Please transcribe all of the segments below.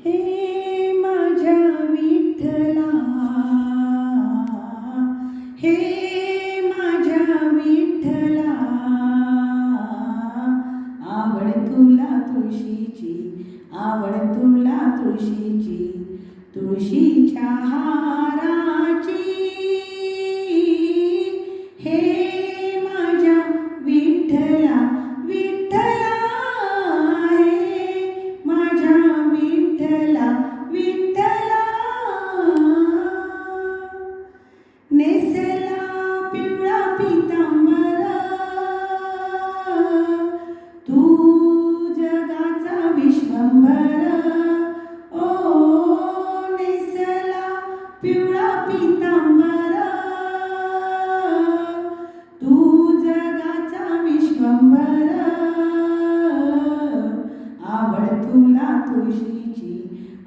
हे माझ्या विठ्ठला, हे माझ्या विठ्ठला, आवड तुला तुळशीची, आवड तुला तुळशीची, तुळशीच्या हाराची. हे माझ्या विठ्ठला, विठ्ठला, हे माझ्या विठ्ठला, विठ्ठला. नेसला पिवळा पितांबर, तू जगाचा विश्वंभर. पिवळा पितांबर, तू जगाचा विश्वंभर. आवड तुला तुळशीची,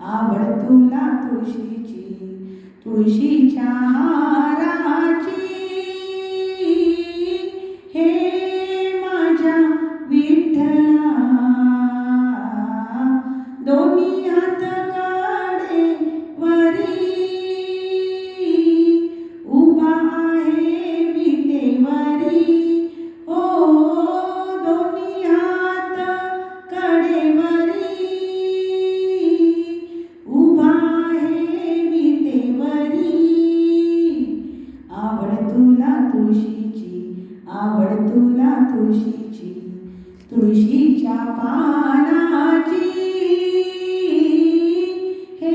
आवड तुला तुळशीची, तुळशीच्या हाराची. हे माझ्या विठ्ठला, दोन्ही हात कडे वरी, उभा आहे विटेवरी. ओ दोन्ही हात कडेवरी, उभा आहे विटेवरी. आवड तुला तुळशीची, आवड तुला तुळशीची, तुळशीच्या पानाची. हे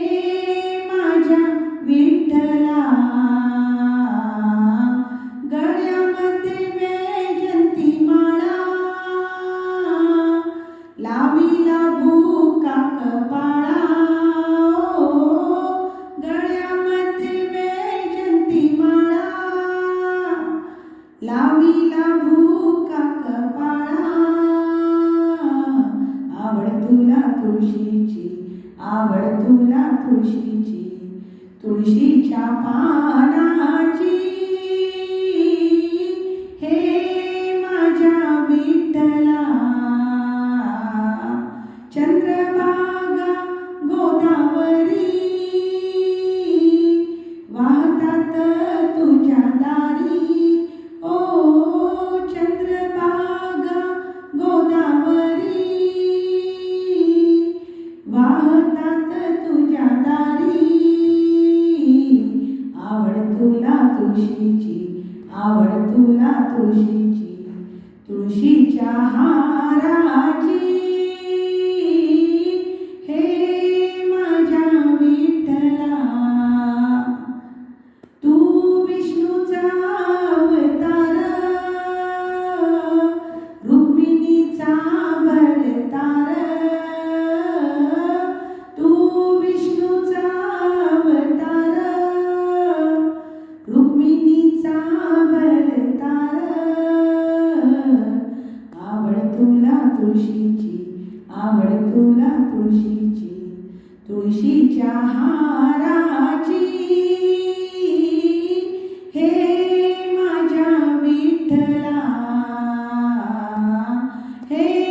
माझ्या विठ्ठला, गळ्यामध्ये वैजंती माळा, लाविला भुका कपाळा. गळ्यामध्ये वैजंती माळा, लाविला भुका कपाळा. आवड तुला तुळशीची, आवड तुला तुळशीची, तुळशीच्या पानाची. हे माझ्या विठ्ठला, चंद्रभागा गोदावरी, वाहतात तुझ्या दारी. ओ चंद्रभागा गोदावरी, वाहतात तुझ्या दारी. आवड तुला तुळशीची, आवड तुला तुळशीची, तुळशीच्या हाराची. हे माझ्या विठ्ठला, तू विष्णूचा अवतार, रुक्मिणीचा भरतार. तू विष्णूचा अवतार, रुक्मिणीचा भरतार. आवड तुला तुळशीची, आवड तुला तुळशीची, तुळशीच्या हाराची. हे माझ्या विठ्ठला, हे